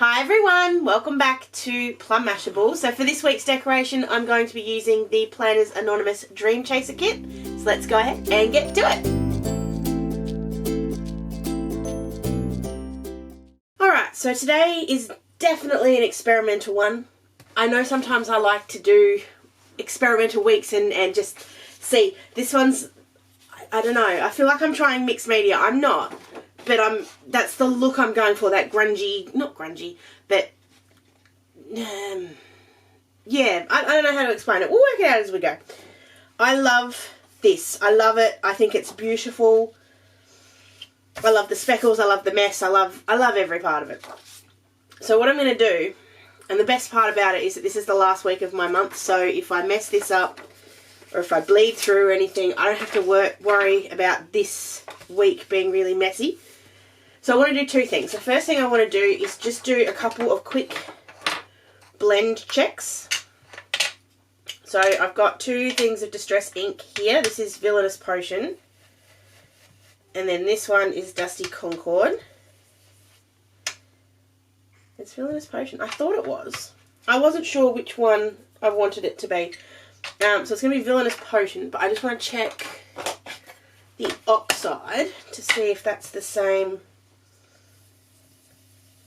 Hi everyone, welcome back to Plum Mashable. So for this week's decoration I'm going to be using the Planner's Anonymous Dream Chaser kit. So let's go ahead and get to it. Alright, so today is definitely an experimental one. I know sometimes I like to do experimental weeks and just see. This one's, I don't know, I feel like I'm trying mixed media. I'm not. But that's the look I'm going for, that grungy, not grungy, but, yeah, I don't know how to explain it. We'll work it out as we go. I love this. I love it. I think it's beautiful. I love the speckles. I love the mess. I love every part of it. So what I'm going to do, and the best part about it is that this is the last week of my month, so if I mess this up, or if I bleed through or anything, I don't have to worry about this week being really messy. So I want to do two things. The first thing I want to do is just do a couple of quick blend checks. So I've got two things of Distress ink here. This is Villainous Potion. And then this one is Dusty Concord. It's Villainous Potion. I thought it was. I wasn't sure which one I wanted it to be. So it's going to be Villainous Potion, but I just want to check the Oxide to see if that's the same.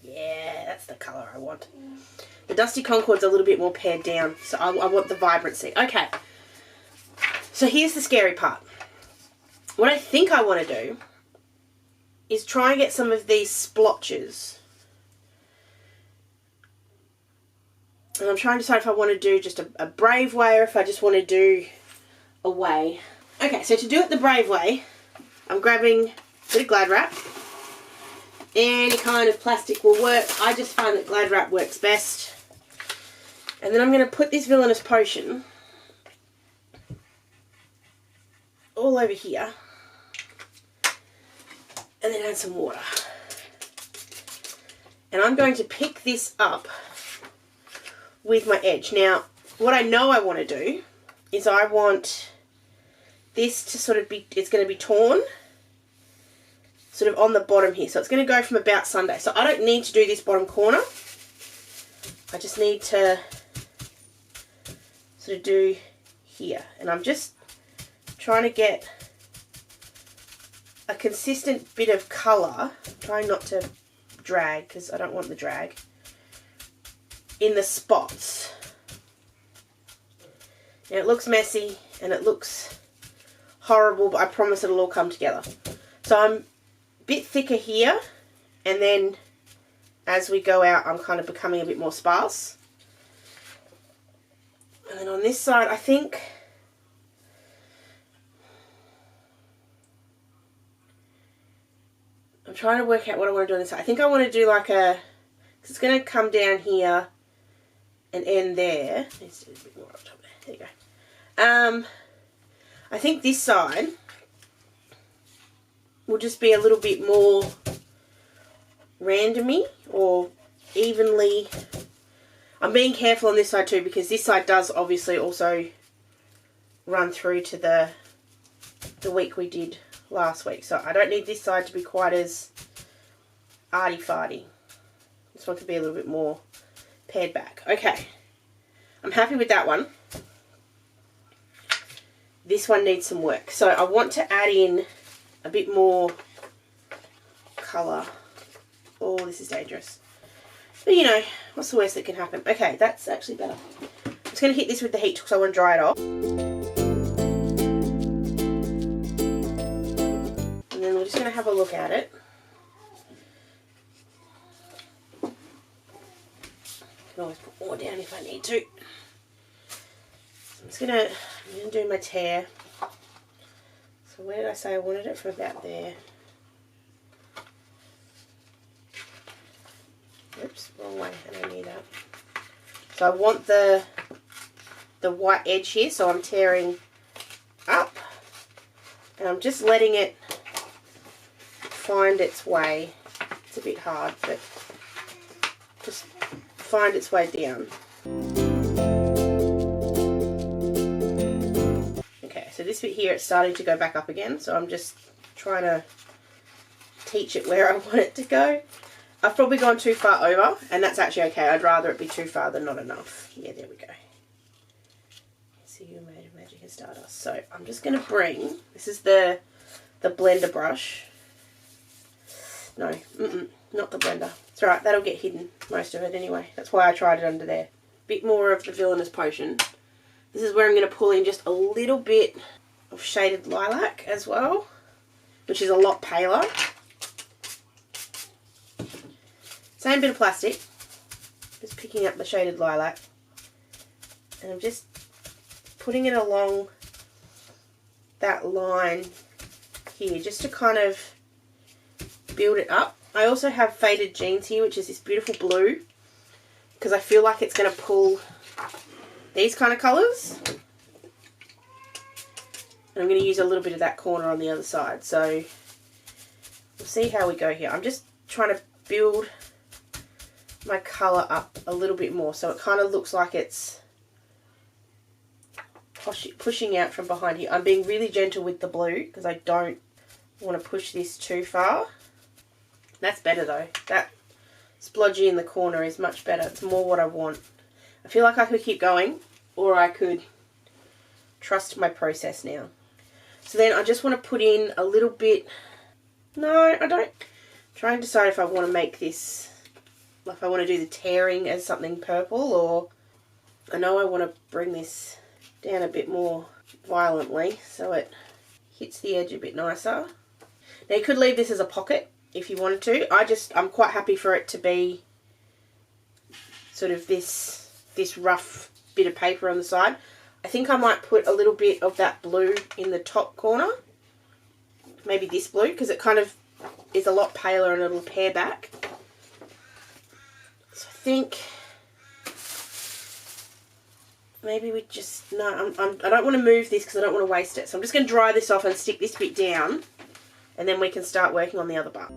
Yeah, that's the colour I want. The Dusty Concord's a little bit more pared down, so I want the vibrancy. Okay, so here's the scary part. What I think I want to do is try and get some of these splotches. And I'm trying to decide if I want to do just a brave way or if I just want to do a way. Okay, so to do it the brave way, I'm grabbing a bit of Glad Wrap. Any kind of plastic will work. I just find that Glad Wrap works best. And then I'm going to put this Villainous Potion all over here. And then add some water. And I'm going to pick this up with my edge. Now, what I know I want to do is I want this to sort of be, it's going to be torn sort of on the bottom here. So it's going to go from about Sunday. So I don't need to do this bottom corner. I just need to sort of do here. And I'm just trying to get a consistent bit of colour. I'm trying not to drag because I don't want the drag in the spots. Now it looks messy and it looks horrible, but I promise it'll all come together. So I'm bit thicker here, and then as we go out I'm kind of becoming a bit more sparse. And then on this side I think I'm trying to work out what I want to do on this side. I think I want to do like a, because it's going to come down here and end there. Let's do a bit more up top there. There you go. I think this side will just be a little bit more randomy or evenly. I'm being careful on this side too because this side does obviously also run through to the week we did last week. So I don't need this side to be quite as arty-farty. This one could be a little bit more pared back. Okay, I'm happy with that one. This one needs some work. So I want to add in a bit more colour. Oh, this is dangerous. But you know, what's the worst that can happen? Okay, that's actually better. I'm just going to hit this with the heat because I want to dry it off. And then we're just going to have a look at it. I can always put more down if I need to. So I'm just going to do my tear. So where did I say I wanted it? From about there. Oops, wrong way. I don't need that. So I want the white edge here, so I'm tearing up. And I'm just letting it find its way. It's a bit hard, but just find its way down. So this bit here, it's starting to go back up again, so I'm just trying to teach it where I want it to go. I've probably gone too far over, and that's actually okay. I'd rather it be too far than not enough. Yeah, there we go. See, you made of magic and stardust. So I'm just going to bring, this is the blender brush. No, not the blender. It's alright, that'll get hidden, most of it anyway. That's why I tried it under there. Bit more of the Villainous potion. This is where I'm going to pull in just a little bit of shaded lilac as well, which is a lot paler. Same bit of plastic, just picking up the shaded lilac, and I'm just putting it along that line here just to kind of build it up. I also have Faded Jeans here, which is this beautiful blue, because I feel like it's going to pull these kind of colours. And I'm going to use a little bit of that corner on the other side. So we'll see how we go here. I'm just trying to build my colour up a little bit more so it kind of looks like it's pushing out from behind here. I'm being really gentle with the blue because I don't want to push this too far. That's better though. That splodgy in the corner is much better. It's more what I want. I feel like I could keep going, or I could trust my process now. So then I just want to put in a little bit. No, I don't. Try and decide if I want to make this, if I want to do the tearing as something purple, or I know I want to bring this down a bit more violently so it hits the edge a bit nicer. Now you could leave this as a pocket if you wanted to. I'm quite happy for it to be sort of this rough bit of paper on the side. I think I might put a little bit of that blue in the top corner. Maybe this blue, because it kind of is a lot paler and it'll pair back. So I think maybe we just, no, I don't want to move this because I don't want to waste it. So I'm just going to dry this off and stick this bit down, and then we can start working on the other part.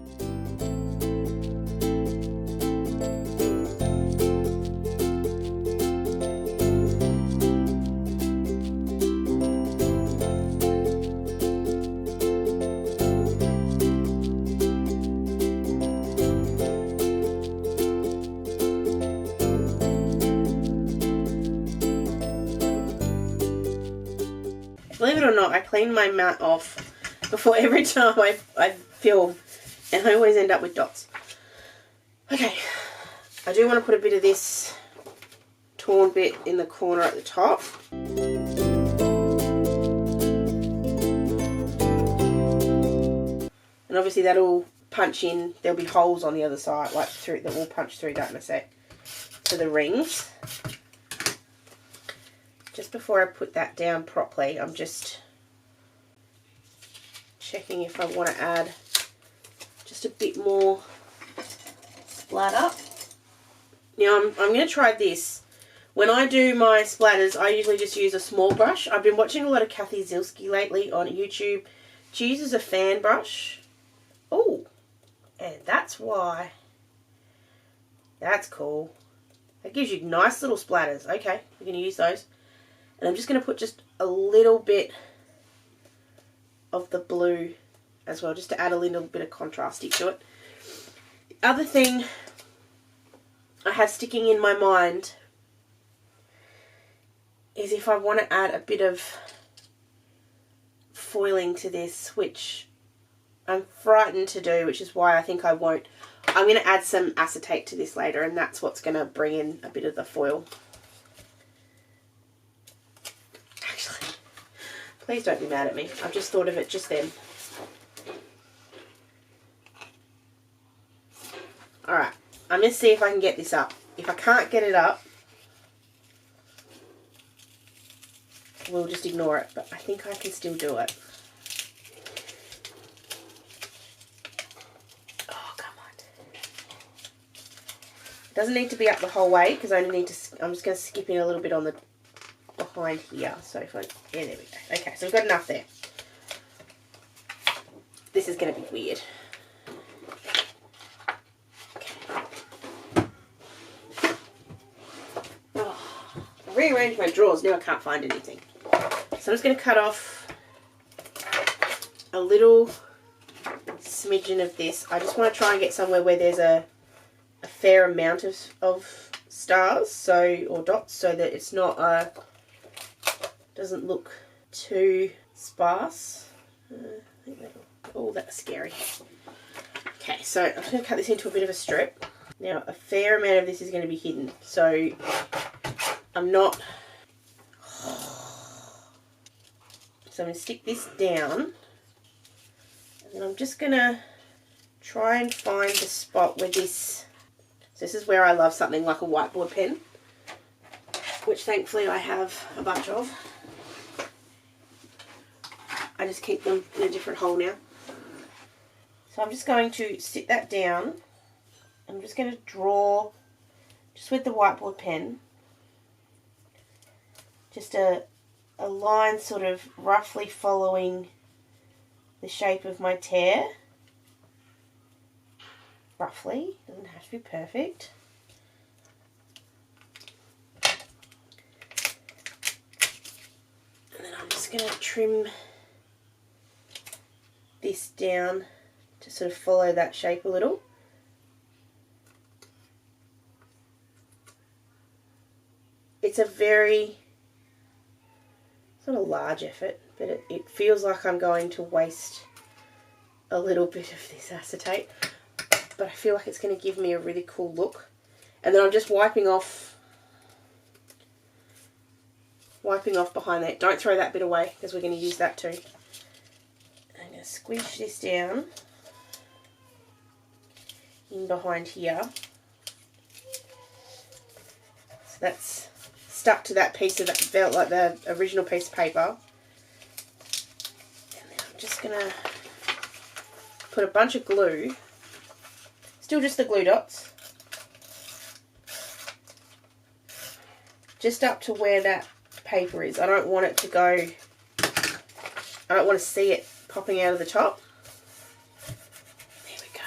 Believe it or not, I clean my mat off before every time I film, and I always end up with dots. Okay, I do want to put a bit of this torn bit in the corner at the top. And obviously that'll punch in, there'll be holes on the other side, like through, that will punch through, don't miss it, to the rings. Just before I put that down properly, I'm just checking if I want to add just a bit more splatter. Now I'm going to try this. When I do my splatters, I usually just use a small brush. I've been watching a lot of Kathy Zielski lately on YouTube. She uses a fan brush. Oh, and that's why. That's cool. That gives you nice little splatters. Okay, we're going to use those. And I'm just going to put just a little bit of the blue as well, just to add a little bit of contrasty to it. The other thing I have sticking in my mind is if I want to add a bit of foiling to this, which I'm frightened to do, which is why I think I won't. I'm going to add some acetate to this later, and that's what's going to bring in a bit of the foil. Please don't be mad at me. I've just thought of it just then. Alright, I'm going to see if I can get this up. If I can't get it up, we'll just ignore it. But I think I can still do it. Oh, come on. It doesn't need to be up the whole way, because I only need to, I'm just going to skip in a little bit on the behind here. So if I, yeah, there we go. Okay, so we've got enough there. This is going to be weird. Okay. Oh, I rearranged my drawers, now I can't find anything. So I'm just going to cut off a little smidgen of this. I just want to try and get somewhere where there's a fair amount of stars, so, or dots, so that it's not doesn't look too sparse. I think that'll, oh, that's scary. Okay, so I'm just going to cut this into a bit of a strip. Now, a fair amount of this is going to be hidden, so I'm not... So I'm going to stick this down, and then I'm just going to try and find the spot where this... So this is where I love something like a whiteboard pen, which thankfully I have a bunch of. I just keep them in a different hole now. So I'm just going to sit that down. I'm just going to draw, just with the whiteboard pen, just a line sort of roughly following the shape of my tear. Roughly, doesn't have to be perfect. And then I'm just going to trim this down to sort of follow that shape a little. It's a very, it's not a large effort, but it feels like I'm going to waste a little bit of this acetate, but I feel like it's going to give me a really cool look. And then I'm just wiping off behind that. Don't throw that bit away because we're going to use that too. I'm going to squish this down in behind here. So that's stuck to that piece of that felt like the original piece of paper. And then I'm just going to put a bunch of glue, still just the glue dots, just up to where that paper is. I don't want it to go, I don't want to see it popping out of the top. There we go.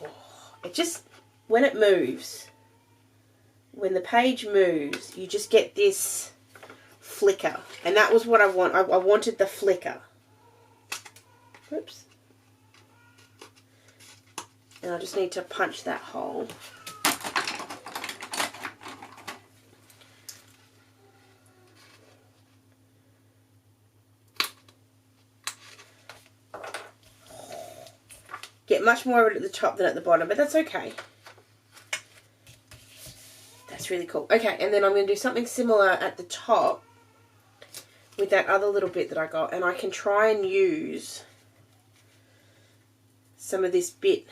Oh, it just, when it moves, when the page moves, you just get this flicker. And that was what I want. I wanted the flicker. Oops. And I just need to punch that hole. Get much more of it at the top than at the bottom, but that's okay. That's really cool. Okay, and then I'm going to do something similar at the top with that other little bit that I got, and I can try and use some of this bit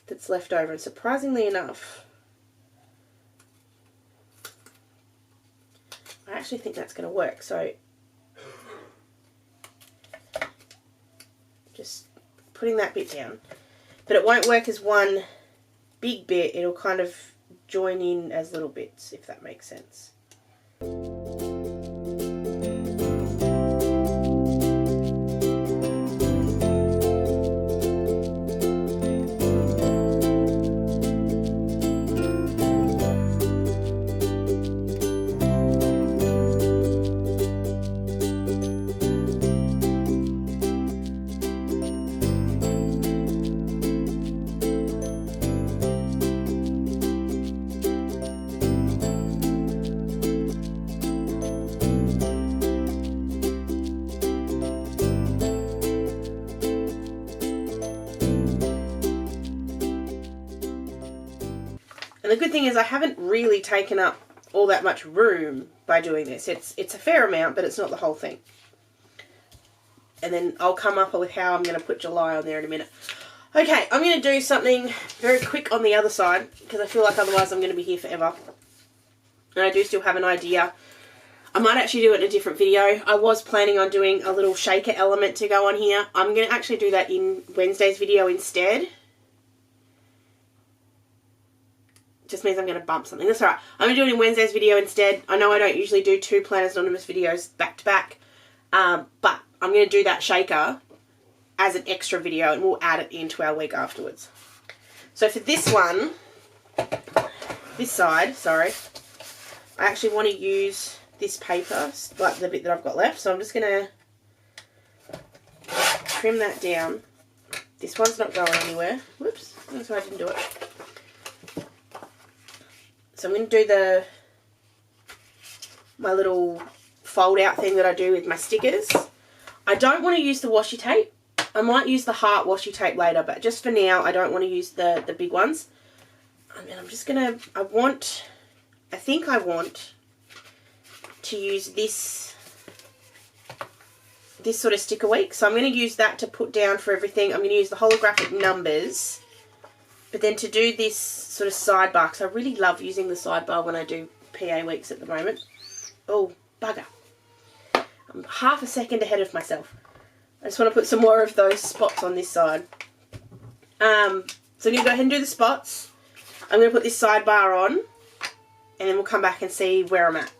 that's left over, and surprisingly enough, I actually think that's going to work. So just putting that bit down, but it won't work as one big bit, it'll kind of join in as little bits, if that makes sense. And the good thing is I haven't really taken up all that much room by doing this. It's a fair amount, but it's not the whole thing. And then I'll come up with how I'm going to put July on there in a minute. Okay, I'm going to do something very quick on the other side, because I feel like otherwise I'm going to be here forever. And I do still have an idea. I might actually do it in a different video. I was planning on doing a little shaker element to go on here. I'm going to actually do that in Wednesday's video instead. Just means I'm going to bump something. That's alright. I'm going to do it in Wednesday's video instead. I know I don't usually do 2 Planners Anonymous videos back to back. But I'm going to do that shaker as an extra video, and we'll add it into our week afterwards. So for this one, this side, sorry, I actually want to use this paper, like the bit that I've got left. So I'm just going to trim that down This one's not going anywhere. Whoops, that's why I didn't do it. So I'm going to do my little fold out thing that I do with my stickers. I don't want to use the washi tape. I might use the heart washi tape later, but just for now I don't want to use the big ones. And then I'm just going to, I think I want to use this sort of sticker week. So I'm going to use that to put down for everything. I'm going to use the holographic numbers. But then to do this sort of sidebar, because I really love using the sidebar when I do PA weeks at the moment. Oh, bugger. I'm half a second ahead of myself. I just want to put some more of those spots on this side. So I'm going to go ahead and do the spots. I'm going to put this sidebar on, and then we'll come back and see where I'm at.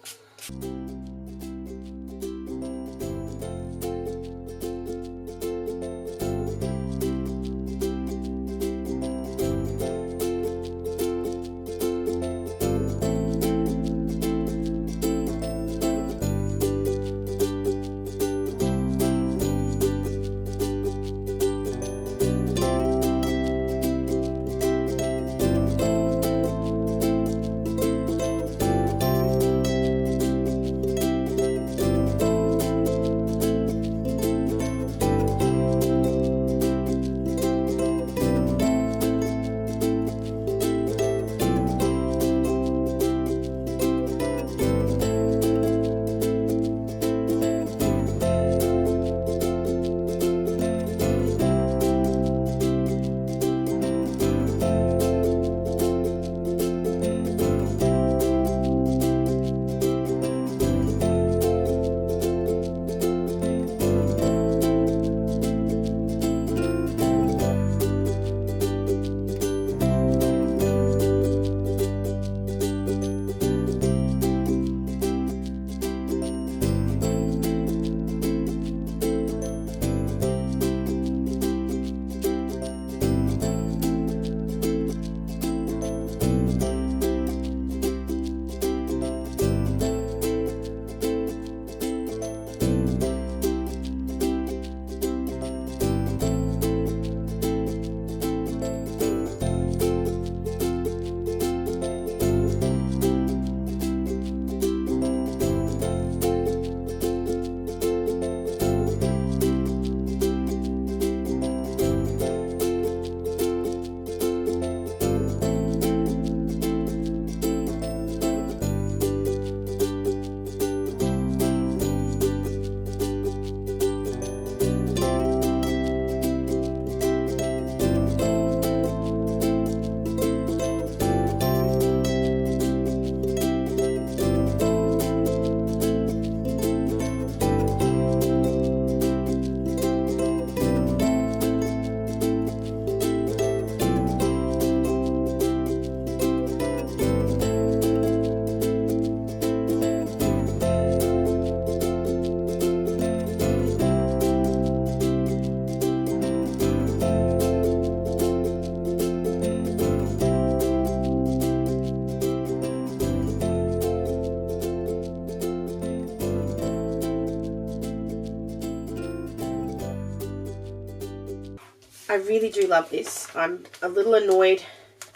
I really do love this. I'm a little annoyed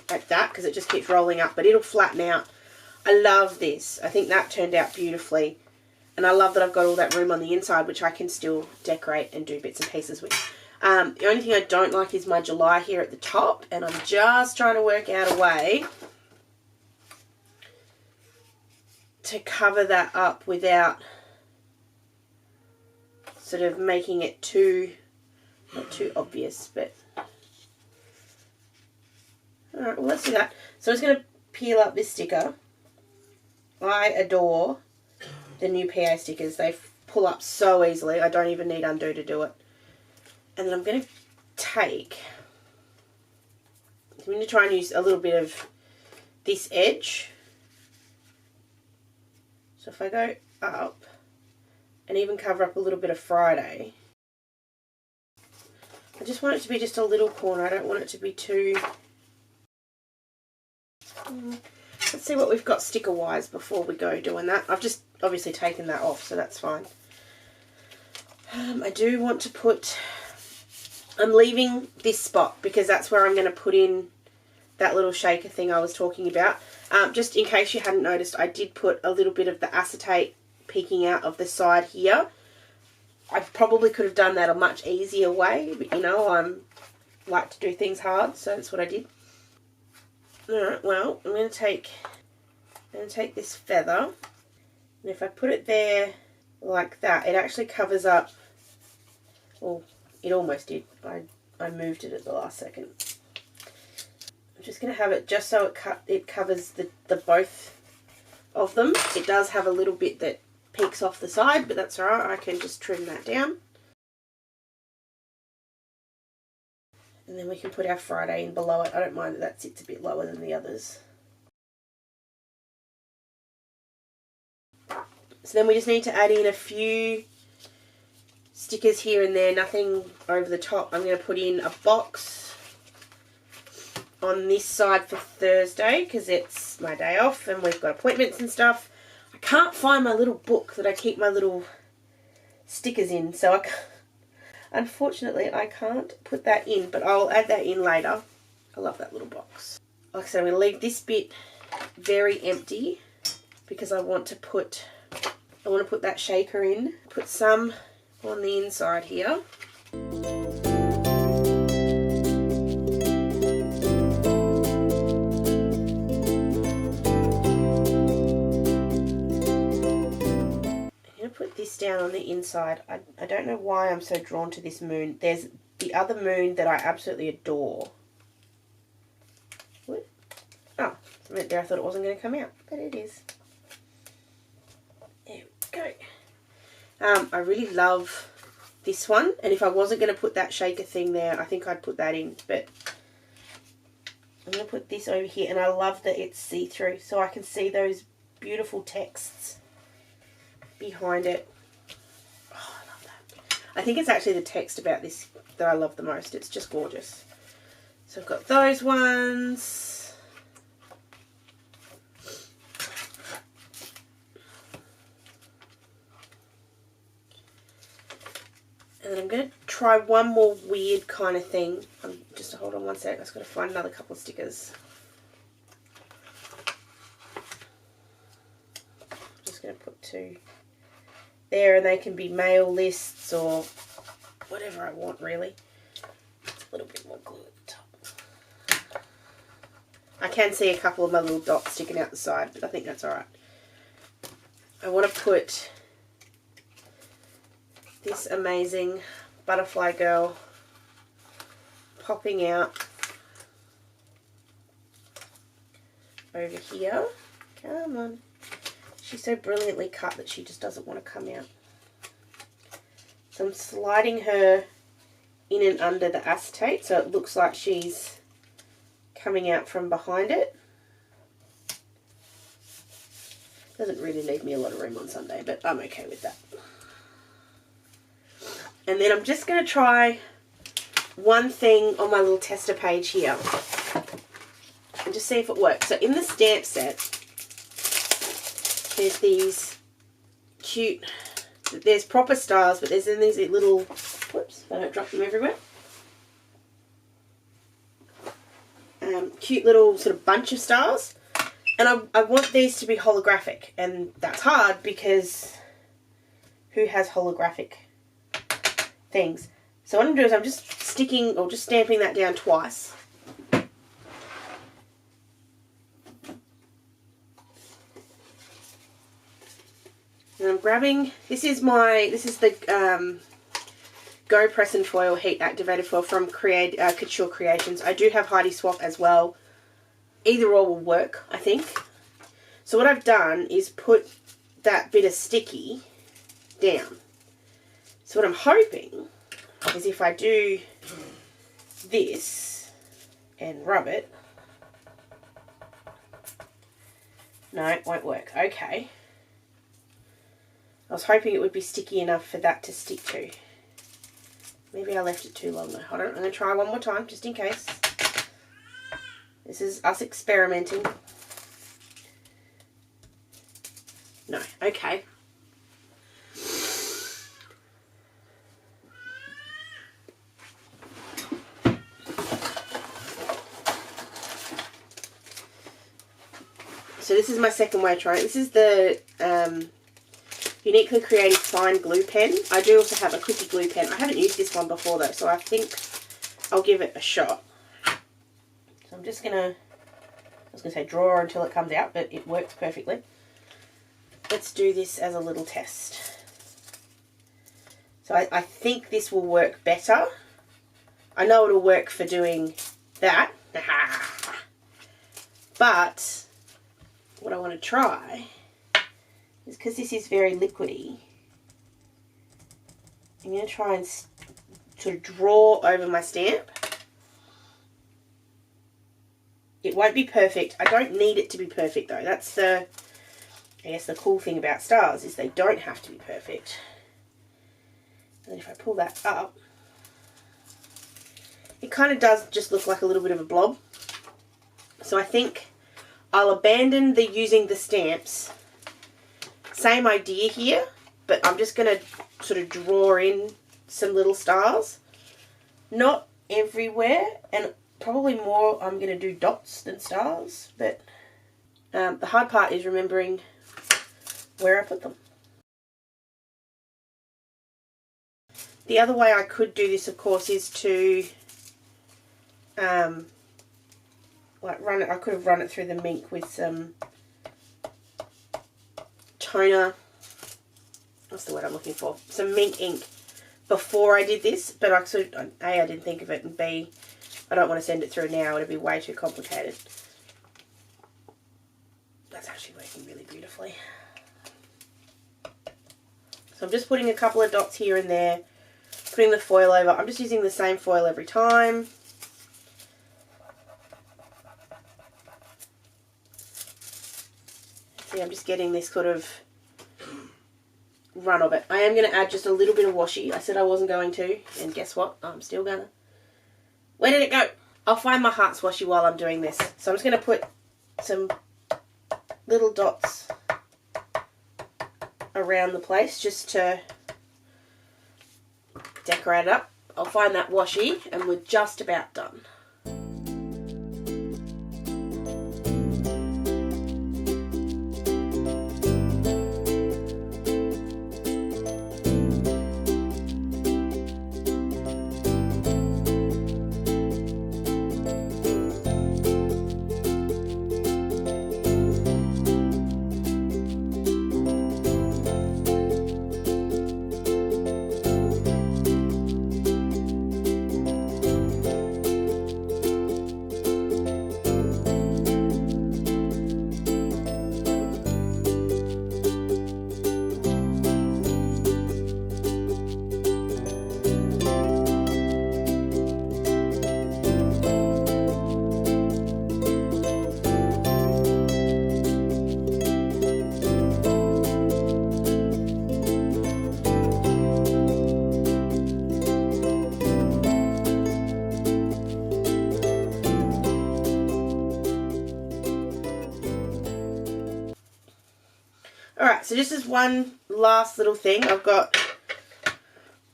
at that because it just keeps rolling up, but it'll flatten out. I love this. I think that turned out beautifully. And I love that I've got all that room on the inside, which I can still decorate and do bits and pieces with. The only thing I don't like is my July here at the top, and I'm just trying to work out a way to cover that up without sort of making it too, not too obvious, but alright, well, let's do that. So I'm just going to peel up this sticker. I adore the new PA stickers. They pull up so easily. I don't even need undo to do it. And then I'm going to I'm going to try and use a little bit of this edge. So if I go up and even cover up a little bit of Friday, I just want it to be just a little corner. I don't want it to be too... Let's see what we've got sticker-wise before we go doing that. I've just obviously taken that off, so that's fine. I do want to put I'm leaving this spot because that's where I'm going to put in that little shaker thing I was talking about. Just in case you hadn't noticed, I did put a little bit of the acetate peeking out of the side here. I probably could have done that a much easier way, but you know, I'm like to do things hard, so that's what I did. Alright, well, I'm going to take this feather, and if I put it there like that, it actually covers up, well, it almost did. I moved it at the last second. I'm just going to have it just so it covers the both of them. It does have a little bit that peeks off the side, but that's alright, I can just trim that down. And then we can put our Friday in below it. I don't mind that sits a bit lower than the others. So then we just need to add in a few stickers here and there, nothing over the top. I'm going to put in a box on this side for Thursday because it's my day off and we've got appointments and stuff. I can't find my little book that I keep my little stickers in, so unfortunately I can't put that in, but I'll add that in later. I love that little box. Like I said, I'm going to leave this bit very empty because I want to put that shaker in. Put some on the inside here. Put this down on the inside. I don't know why I'm so drawn to this moon. There's the other moon that I absolutely adore. What? Oh, right there. I thought it wasn't going to come out, but it is. There we go. I really love this one, and if I wasn't going to put that shaker thing there, I think I'd put that in, but I'm going to put this over here, and I love that it's see-through, so I can see those beautiful texts behind it. Oh, I love that. I think it's actually the text about this that I love the most. It's just gorgeous. So I've got those ones. And then I'm going to try one more weird kind of thing. Just hold on one sec. I've got to find another couple of stickers. I'm just going to put two there, and they can be mail lists or whatever I want, really. A little bit more glue at the top. I can see a couple of my little dots sticking out the side, but I think that's alright. I want to put this amazing butterfly girl popping out over here. Come on. She's so brilliantly cut that she just doesn't want to come out. So I'm sliding her in and under the acetate so it looks like she's coming out from behind it. Doesn't really leave me a lot of room on Sunday, but I'm okay with that. And then I'm just going to try one thing on my little tester page here and just see if it works. So in the stamp set, there's these cute, there's proper stars, but there's then these little, whoops, I don't drop them everywhere. Cute little sort of bunch of stars. And I want these to be holographic, and that's hard because who has holographic things? So what I'm doing is I'm just sticking or just stamping that down twice. And I'm grabbing, this is the Go Press and Foil Heat Activated Foil from Couture Creations. I do have Heidi Swap as well. Either or will work, I think. So what I've done is put that bit of sticky down. So what I'm hoping is if I do this and rub it, no, it won't work. Okay. I was hoping it would be sticky enough for that to stick to. Maybe I left it too long though. Hold on, I'm going to try one more time just in case. This is us experimenting. No, okay. So this is my second way of trying it. This is the Uniquely Creative Fine Glue Pen. I do also have a quickie glue pen. I haven't used this one before though, so I think I'll give it a shot. So I'm just going to, I was going to say draw until it comes out, but it works perfectly. Let's do this as a little test. So I think this will work better. I know it'll work for doing that. But what I want to try is, because this is very liquidy, I'm going to try and sort of draw over my stamp. It won't be perfect. I don't need it to be perfect though. That's the, I guess the cool thing about stars is they don't have to be perfect. And if I pull that up, it kind of does just look like a little bit of a blob. So I think I'll abandon the using the stamps. Same idea here, but I'm just going to sort of draw in some little stars. Not everywhere, and probably more I'm going to do dots than stars, but the hard part is remembering where I put them. The other way I could do this, of course, is to like run it. I could have run it through the Mink with some toner. What's the word I'm looking for? Some Mink ink before I did this, but I sort of, A, I didn't think of it, and B, I don't want to send it through now. It'd be way too complicated. That's actually working really beautifully. So I'm just putting a couple of dots here and there, putting the foil over. I'm just using the same foil every time. See, I'm just getting this sort of run of it. I am going to add just a little bit of washi. I said I wasn't going to, and guess what? I'm still going to. Where did it go? I'll find my Hearts washi while I'm doing this. So I'm just going to put some little dots around the place just to decorate it up. I'll find that washi and we're just about done. Alright, so just as one last little thing, I've got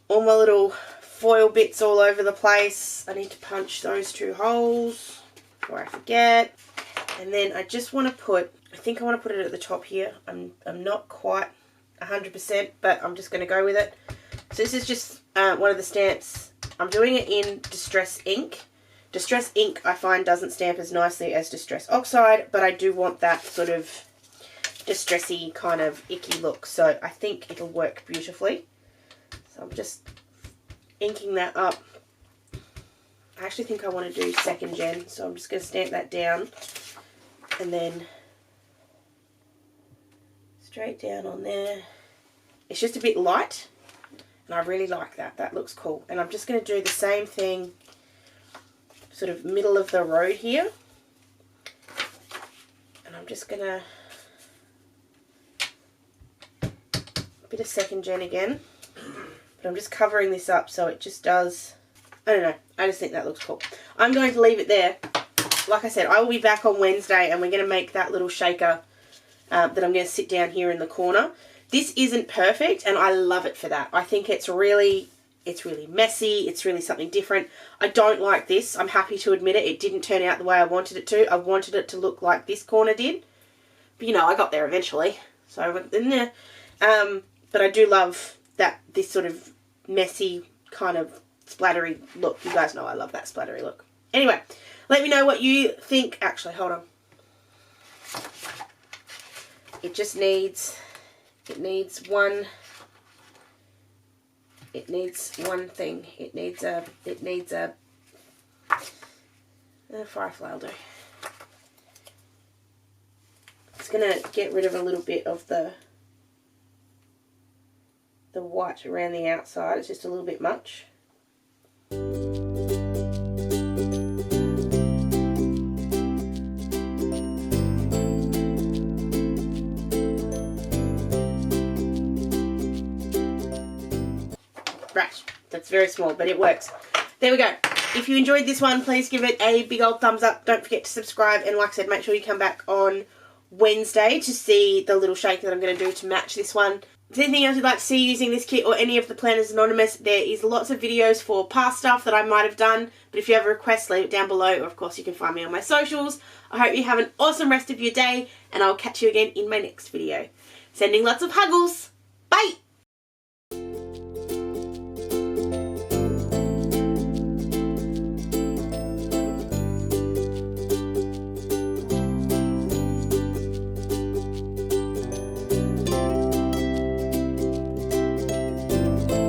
all my little foil bits all over the place. I need to punch those 2 holes before I forget. And then I just want to put, I think I want to put it at the top here. I'm not quite 100%, but I'm just going to go with it. So this is just one of the stamps. I'm doing it in Distress Ink. Distress Ink I find doesn't stamp as nicely as Distress Oxide, but I do want that sort of distressy kind of icky look, so I think it'll work beautifully. So I'm just inking that up. I actually think I want to do 2nd gen, so I'm just going to stamp that down and then straight down on there. It's just a bit light and I really like that. That looks cool. And I'm just going to do the same thing sort of middle of the road here, and I'm just going to bit of 2nd gen again, but I'm just covering this up so it just does, I don't know, I just think that looks cool. I'm going to leave it there. Like I said, I will be back on Wednesday and we're going to make that little shaker that I'm going to sit down here in the corner. This isn't perfect and I love it for that. I think it's really messy, it's really something different. I don't like this, I'm happy to admit it. It didn't turn out the way I wanted it to. I wanted it to look like this corner did. But, you know, I got there eventually. So, but I do love this sort of messy kind of splattery look. You guys know I love that splattery look. Anyway, let me know what you think. Actually, hold on. It just needs, it needs one thing. It needs a firefly will do. It's going to get rid of a little bit of the white around the outside. It's just a little bit much. Right, that's very small, but it works. There we go. If you enjoyed this one, please give it a big old thumbs up. Don't forget to subscribe, and like I said, make sure you come back on Wednesday to see the little shake that I'm going to do to match this one. If there's anything else you'd like to see using this kit or any of the Planners Anonymous, there is lots of videos for past stuff that I might have done. But if you have a request, leave it down below. Or of course, you can find me on my socials. I hope you have an awesome rest of your day, and I'll catch you again in my next video. Sending lots of huggles. Bye!